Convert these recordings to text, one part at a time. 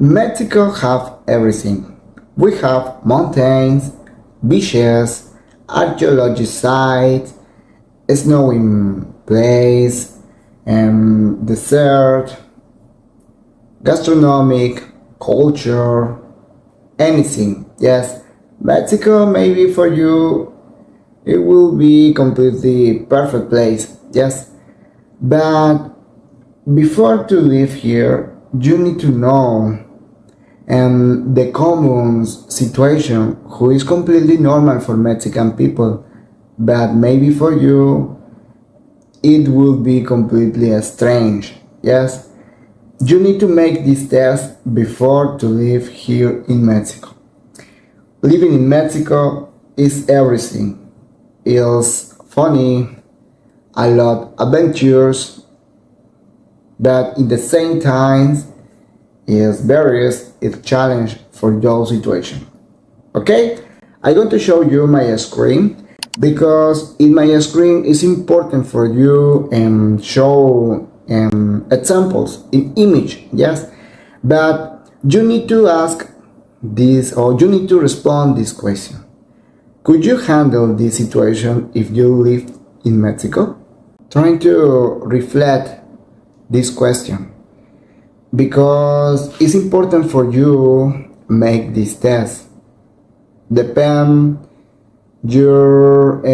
Mexico have everything. We have mountains, beaches, archaeology sites, snowy place, desert, gastronomic, culture, anything. Yes, Mexico maybe for you it will be completely perfect place. Yes, but before to live here, you need to know the common situation who is completely normal for Mexican people, but maybe for you it will be completely strange. Yes, you need to make this test before to live here in Mexico. Living in Mexico is everything. It's funny, a lot adventures, but in the same time is various it's challenge for your situation. Okay, I'm going to show you my screen because in my screen it's important for you and show examples in image. Yes, but you need to ask this or you need to respond this question. Could you handle this situation if you live in Mexico? Trying to reflect this question because it's important for you make this test. Depend your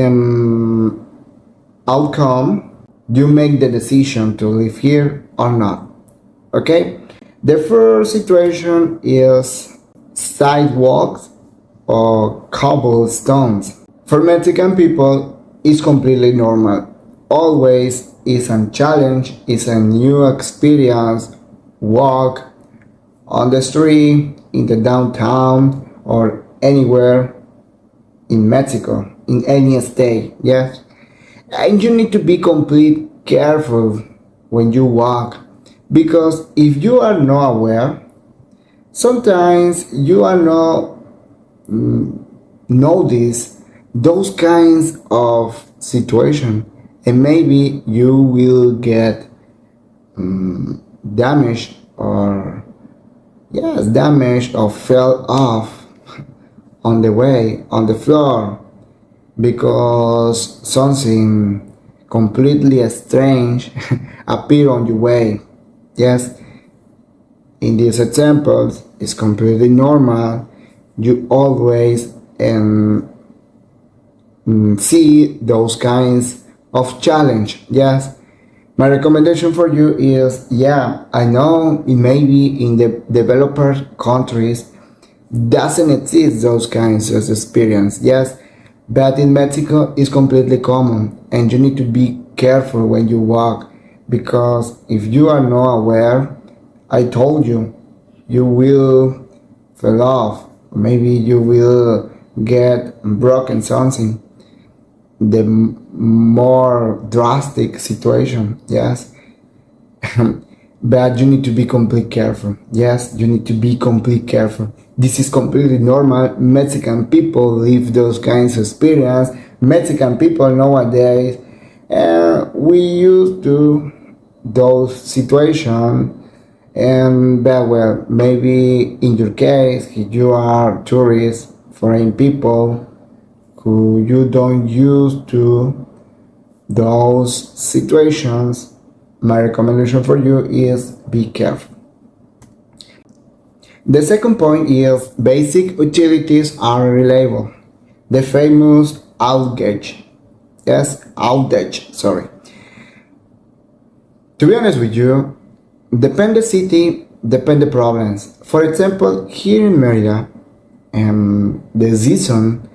outcome, you make the decision to live here or not. Okay, the first situation is sidewalks or cobblestones. For Mexican people it's completely normal. Always is a challenge, is a new experience. Walk on the street, in the downtown, or anywhere in Mexico, in any state. Yes, and you need to be complete careful when you walk because if you are not aware, sometimes you are not notice those kinds of situation and maybe you will get damaged or damaged or fell off on the way on the floor because something completely strange appear on your way. Yes, in these examples it's completely normal. You always see those kinds of challenge. Yes, my recommendation for you is I know it maybe in the developer countries doesn't exist those kinds of experience. Yes, but in Mexico it's completely common and you need to be careful when you walk because if you are not aware, I told you, you will fall off. Maybe you will get broken something. The more drastic situation. Yes. But you need to be completely careful. Yes, you need to be completely careful. This is completely normal. Mexican people live those kinds of experience. Mexican people nowadays, we used to those situations. But well, maybe in your case, if you are tourists, foreign people who you don't used to those situations, my recommendation for you is be careful. The second point is basic utilities are reliable. The famous outage. Yes, outage, sorry. To be honest with you, depend the city, depend the problems. For example, here in Merida, the season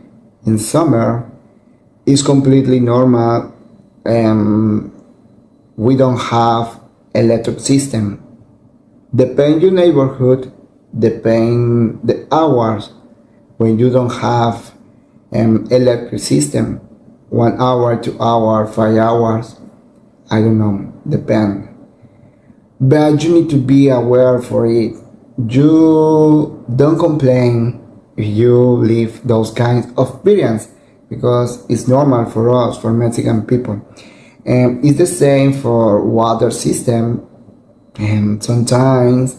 in summer is completely normal. We don't have electric system. Depend your neighborhood, depend the hours when you don't have electric system. 1 hour, 2 hour, 5 hours. I don't know, depend. But you need to be aware for it. You don't complain if you live those kinds of experience because it's normal for us, for Mexican people. And it's the same for water system. And sometimes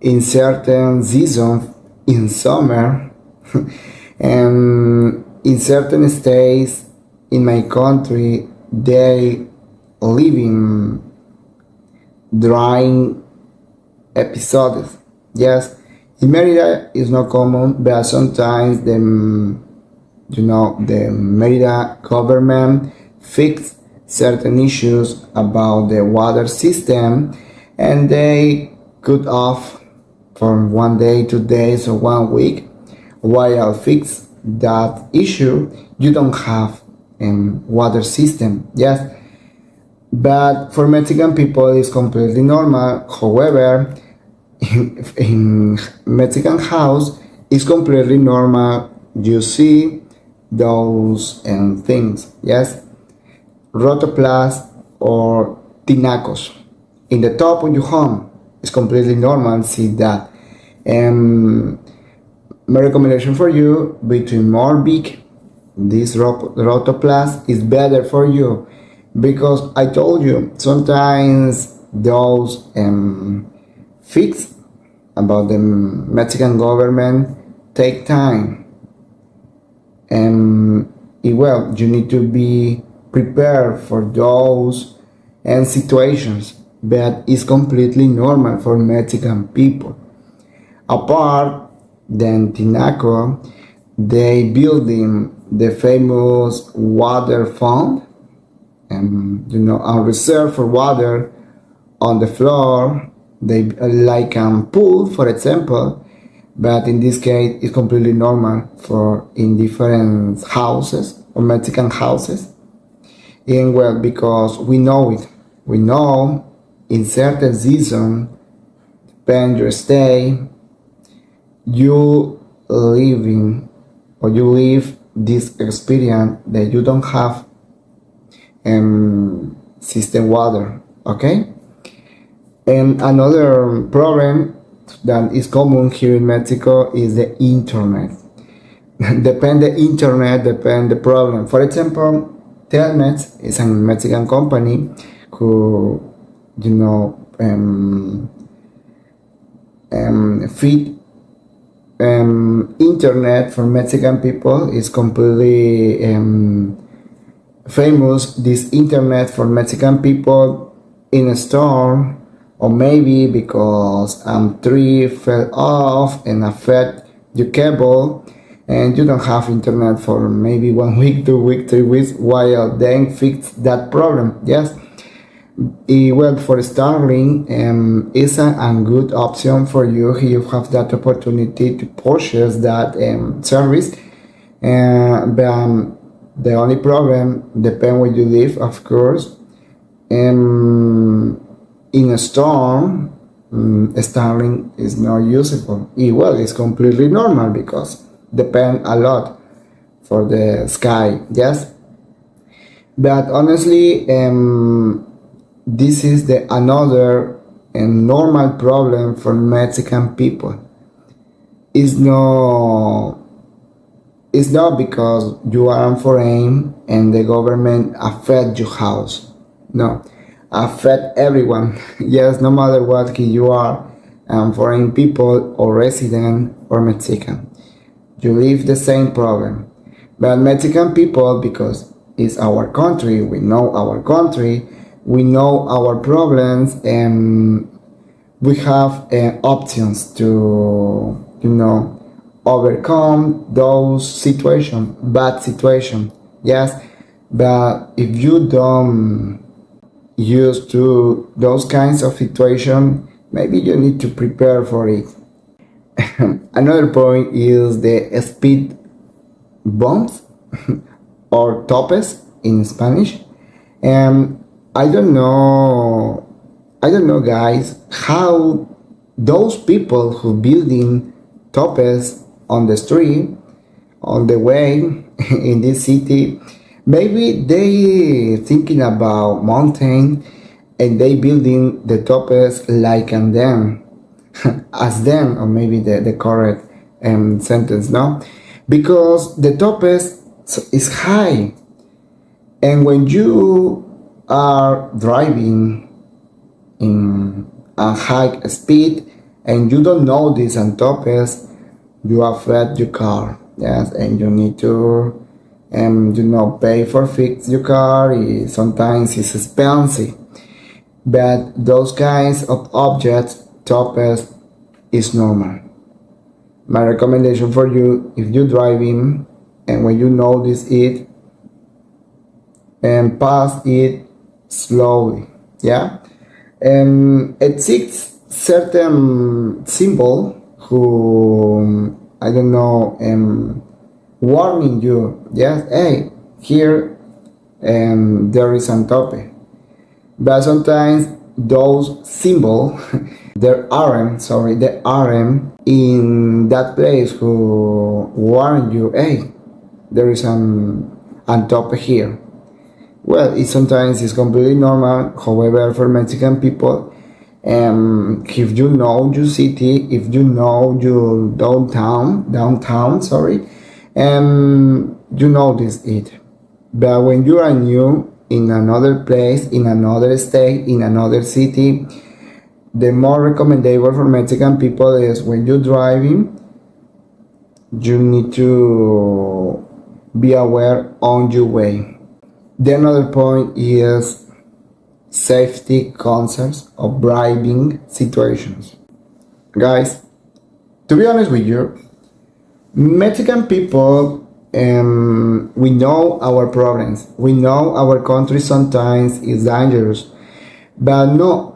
in certain seasons in summer and in certain states in my country they live in drying episodes. Yes, in Merida is not common, but sometimes the Merida government fix certain issues about the water system, and they cut off from 1 day, 2 days, or 1 week. While fix that issue, you don't have water system. Yes, but for Mexican people it's completely normal. However, in Mexican house it's completely normal. You see those things. Yes, rotoplas or tinacos in the top of your home. It's completely normal. See that. My recommendation for you: between more big, this rotoplas is better for you, because I told you sometimes those fix about the Mexican government take time, and well, you need to be prepared for those situations, but it's completely normal for Mexican people. Apart than Tinaco, they building the famous water fund, and a reserve for water on the floor. They like a pool, for example, but in this case it's completely normal for in different houses or Mexican houses. And well, because we know it, we know in certain season, depend your stay, you living or you live this experience that you don't have system water. Okay. And another problem that is common here in Mexico is the internet. Depend the problem. For example, Telmex is a Mexican company who feed internet for Mexican people. Is completely famous. This internet for Mexican people in a storm, or maybe because tree fell off and affect your cable, and you don't have internet for maybe 1 week, 2 weeks, 3 weeks, while then fix that problem. Yes. Well, for Starlink, is a good option for you. You have that opportunity to purchase that service, but the only problem depends where you live, of course. In a storm, Starlink is not usable. Well, it's completely normal because depend a lot for the sky. Yes, but honestly, this is the another and normal problem for Mexican people. It's not because you are foreign and the government affect your house. No, affect everyone. Yes, no matter what you are, foreign people or resident or Mexican, you live the same problem. But Mexican people, because it's our country, we know our country, we know our problems, and we have options to overcome those bad situations. Yes, but if you don't used to those kinds of situations, maybe you need to prepare for it. Another point is the speed bumps or topes in Spanish. And I don't know, guys, how those people who building topes on the street, on the way in this city, maybe they thinking about mountain and they building the topes like and them, as them, or maybe the correct sentence, no? Because the topes is high, and when you are driving in a high speed, and you don't know this on top is you affect your car, yes, and you need to pay for fix your car. Sometimes it's expensive, but those kinds of objects toppers is normal. My recommendation for you, if you're driving and when you notice it, and pass it slowly, yeah. Exists certain symbol who I don't know warning you, yes, hey, here there is some topic, but sometimes those symbol there aren't in that place who warn you, hey, there is an topic here. Well, sometimes it's completely normal. However, for Mexican people, if you know your city, if you know your downtown, you notice it. But when you are new in another place, in another state, in another city, the more recommendable for Mexican people is when you're driving, you need to be aware on your way. The another point is safety concerns of bribing situations. Guys, to be honest with you, Mexican people, we know our problems. We know our country sometimes is dangerous, but not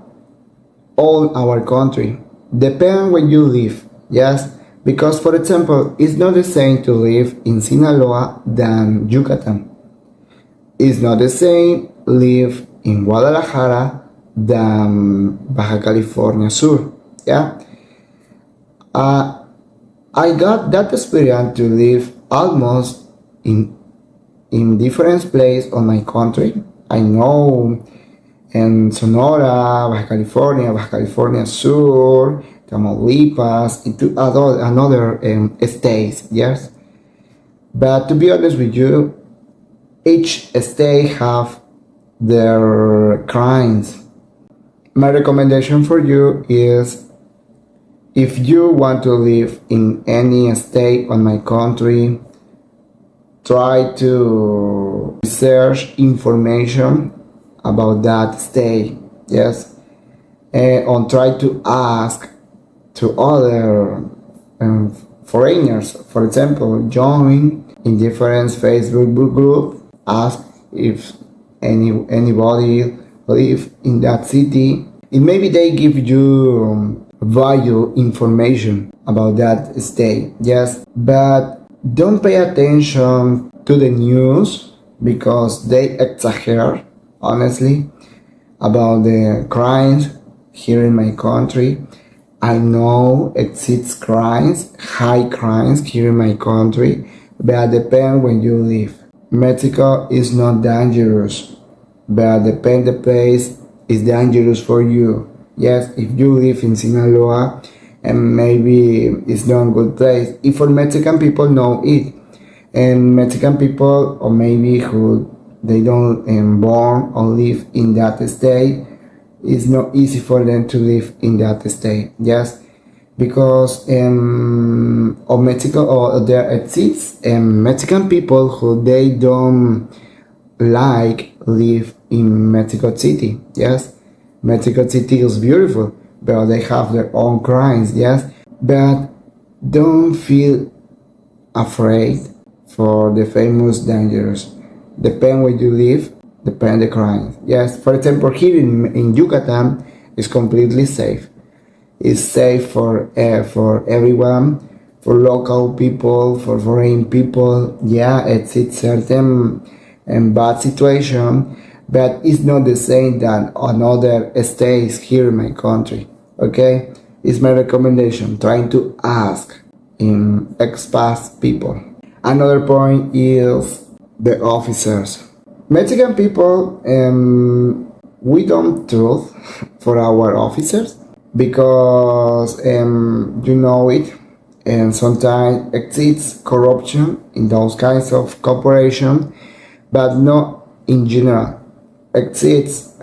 all our country. Depends where you live, yes? Because, for example, it's not the same to live in Sinaloa than Yucatan. It's not the same live in Guadalajara than Baja California Sur, yeah? I got that experience to live almost in different places on my country. I know in Sonora, Baja California Sur, Tamaulipas, into another states, yes? But to be honest with you, each state have their crimes. My recommendation for you is, if you want to live in any state on my country, try to research information about that state, yes, and try to ask to other foreigners. For example, join in different Facebook group, ask if anybody live in that city, and maybe they give you valuable information about that state, yes. But don't pay attention to the news because they exaggerate, honestly, about the crimes here in my country. I know exists crimes, high crimes here in my country, but depend when you live. Mexico is not dangerous, but depend the place is dangerous for you. Yes, if you live in Sinaloa, and maybe it's not a good place. If for Mexican people know it, and Mexican people, or maybe who they don't born or live in that state, it's not easy for them to live in that state. Yes, because of Mexico, or there exists Mexican people who they don't like live in Mexico City. Yes, Mexico City is beautiful, but they have their own crimes. Yes, but don't feel afraid for the famous dangers. Depend where you live, depend the crimes. Yes, for example, here in Yucatan, it's completely safe. It's safe for everyone, for local people, for foreign people. Yeah, it's certain bad situation, but it's not the same than another states here in my country. Okay, it's my recommendation. Trying to ask in expats people. Another point is the officers. Mexican people, we don't trust for our officers because you know it, and sometimes exists corruption in those kinds of corporation, but not in general. Exists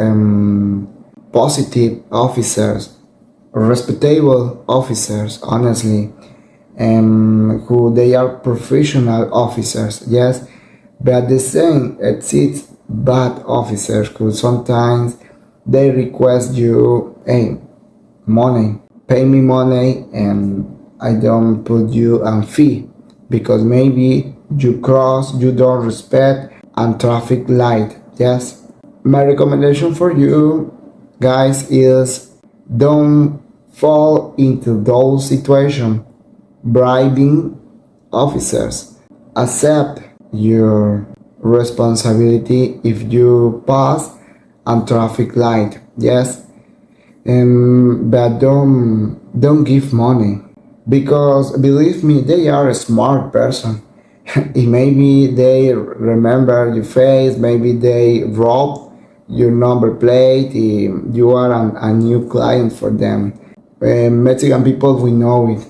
positive officers, respectable officers, honestly, who they are professional officers, yes, but the same exists bad officers who sometimes they request you, hey, money, pay me money, and I don't put you a fee because maybe you don't respect and traffic light, yes. My recommendation for you guys is don't fall into those situations bribing officers. Accept your responsibility if you pass a traffic light, yes. But don't give money because believe me, they are a smart person. Maybe they remember your face, maybe they rob your number plate. You are a new client for them. Mexican people, we know it.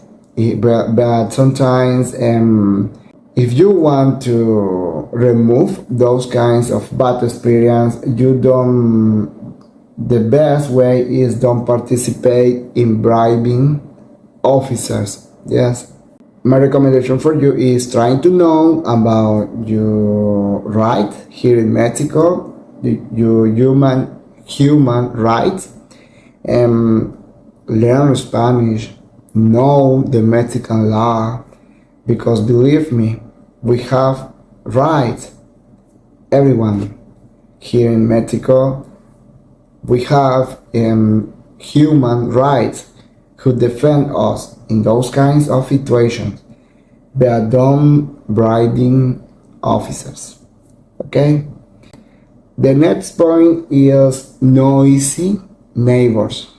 But sometimes if you want to remove those kinds of bad experience, you don't, the best way is don't participate in bribing officers, yes. My recommendation for you is trying to know about your right here in Mexico, your human rights, and learn Spanish, know the Mexican law, because believe me, we have rights. Everyone here in Mexico, we have human rights who defend us in those kinds of situations, but don't bribing officers. Okay? The next point is noisy neighbors.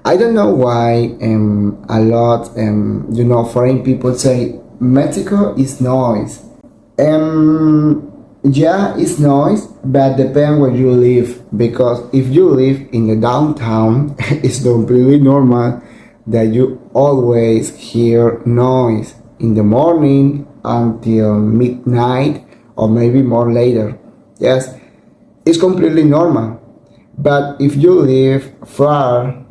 I don't know why a lot foreign people say Mexico is noise. Yeah, it's noise, but depends where you live. Because if you live in the downtown, it's completely normal that you always hear noise in the morning until midnight or maybe more later. Yes, it's completely normal. But if you live far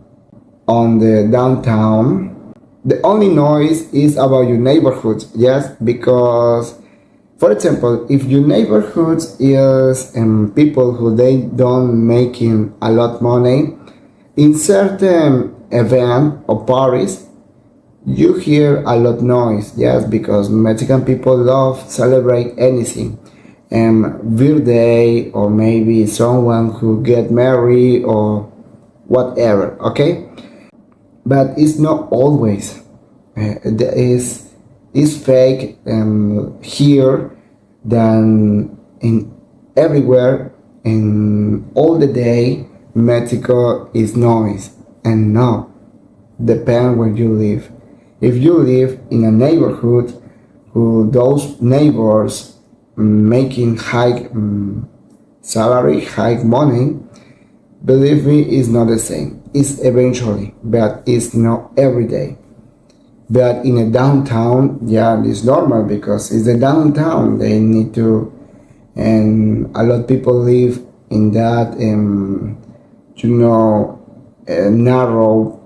on the downtown, the only noise is about your neighborhood. Yes, because for example, if your neighborhood is people who they don't making a lot money, in certain event or parties, you hear a lot noise. Yes, because Mexican people love celebrate anything, birthday or maybe someone who get married or whatever. Okay, but it's not always. There is fake here than in everywhere in all the day. Mexico is noise, and no, depend where you live. If you live in a neighborhood who those neighbors making high salary, high money, believe me, it's not the same. It's eventually, but it's not every day. But in a downtown, yeah, it's normal because it's a downtown. They need to, and a lot of people live in that, narrow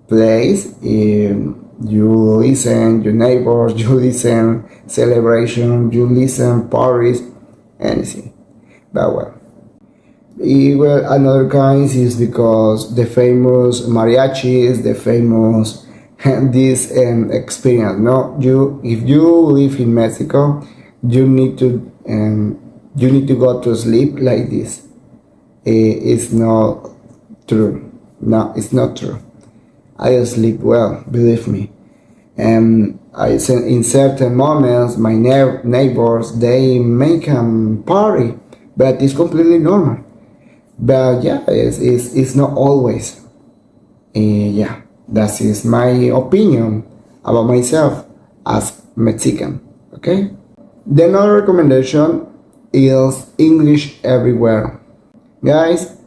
place. You listen your neighbors, you listen celebration, you listen parties, anything. But well, another kind is because the famous mariachis, the famous this experience. No, if you live in Mexico, you need to go to sleep like this. It's not true. No, it's not true. I sleep well, believe me. And in certain moments, my neighbors they make a party, but it's completely normal. But yeah, it's not always. Yeah. That is my opinion about myself as Mexican. Okay? The another recommendation is English everywhere. Guys,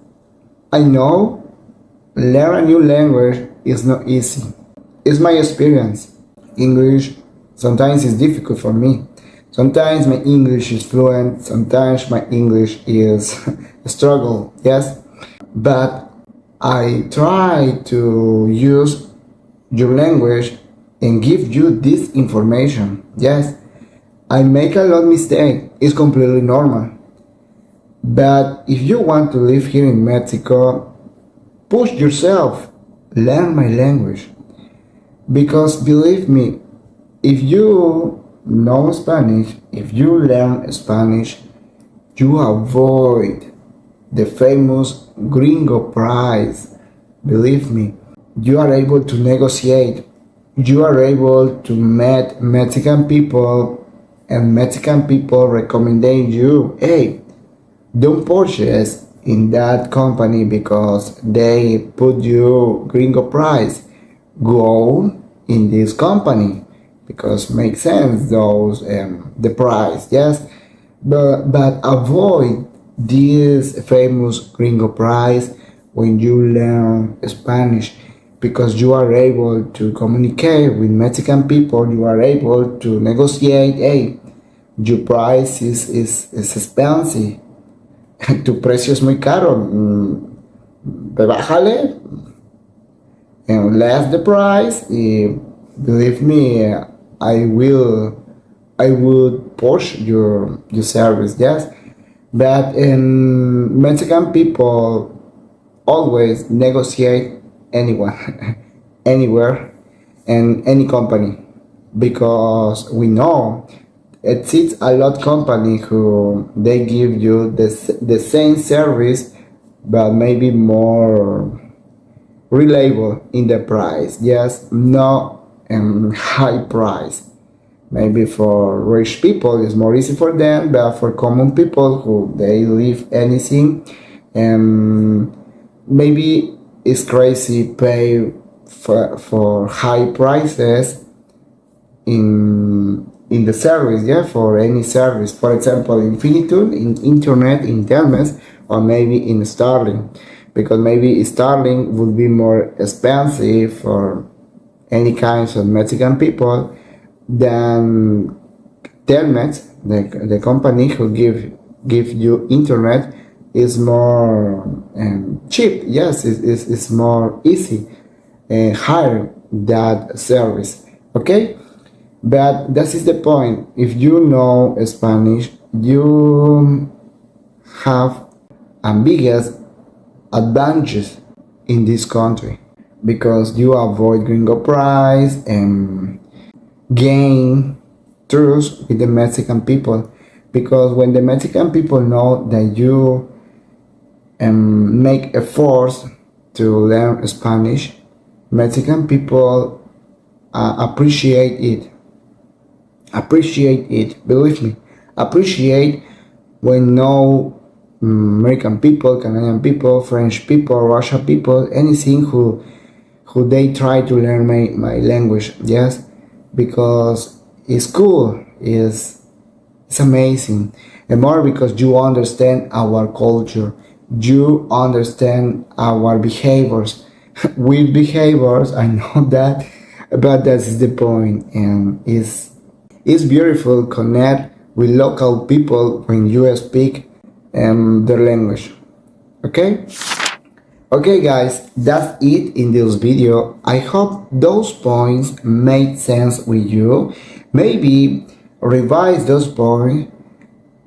I know learn a new language is not easy. It's my experience. English sometimes is difficult for me. Sometimes my English is fluent, sometimes my English is a struggle, yes? But I try to use your language and give you this information. Yes, I make a lot of mistake. It's completely normal. But if you want to live here in Mexico, push yourself. Learn my language. Because believe me, if you know Spanish, if you learn Spanish, you avoid the famous gringo price. Believe me, you are able to negotiate. You are able to meet Mexican people, and Mexican people recommending you, hey, don't purchase in that company because they put you gringo price. Go in this company because makes sense those the price, yes, but avoid this famous gringo price when you learn Spanish, because you are able to communicate with Mexican people. You are able to negotiate. Hey, your price is expensive. Tu precio es muy caro. Bájale and less the price. Believe me, I would push your service. Yes, but Mexican people always negotiate anyone, anywhere, and any company, because we know it's a lot company who they give you the same service, but maybe more reliable in the price. Yes, no high price. Maybe for rich people it's more easy for them, but for common people who they live anything, maybe it's crazy pay for high prices in the service. Yeah, for any service, for example in Finitude, in internet, in Telmes, or maybe in Starlink, because maybe Starlink would be more expensive for any kinds of Mexican people than Telmex, the company who give you internet, is more cheap. Yes, it's more easy and higher that service. Okay, but that is the point. If you know Spanish, you have biggest advantages in this country, because you avoid gringo price and gain trust with the Mexican people. Because when the Mexican people know that you make efforts to learn Spanish, Mexican people appreciate it. Appreciate it. Believe me, appreciate when no American people, Canadian people, French people, Russian people, anything who they try to learn my language. Yes, because it's cool, it's amazing, and more because you understand our culture, you understand our behaviors. Weird behaviors, I know that, but that's the point, and it's beautiful connect with local people when you speak their language. Okay. Okay guys, that's it in this video. I hope those points made sense with you. Maybe revise those points.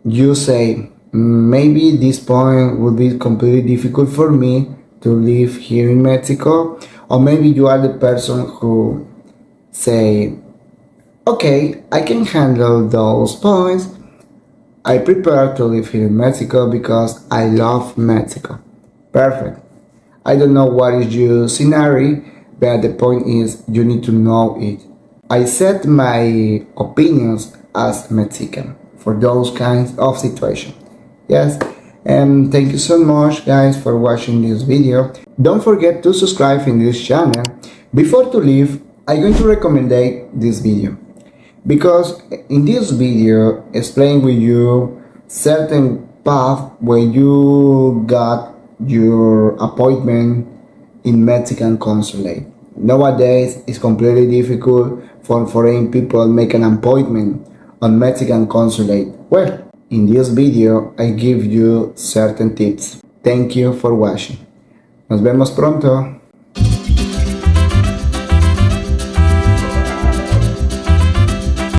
You say, maybe this point would be completely difficult for me to live here in Mexico. Or maybe you are the person who say, okay, I can handle those points. I prepare to live here in Mexico because I love Mexico. Perfect. I don't know what is your scenario, but the point is you need to know it. I set my opinions as Mexican for those kinds of situations. Yes, and thank you so much guys for watching this video. Don't forget to subscribe in this channel. Before to leave, I'm going to recommend this video, because in this video explain with you certain path when you got your appointment in Mexican consulate. Nowadays it's completely difficult for foreign people make an appointment on Mexican consulate. Well, in this video I give you certain tips. Thank you for watching. Nos vemos pronto.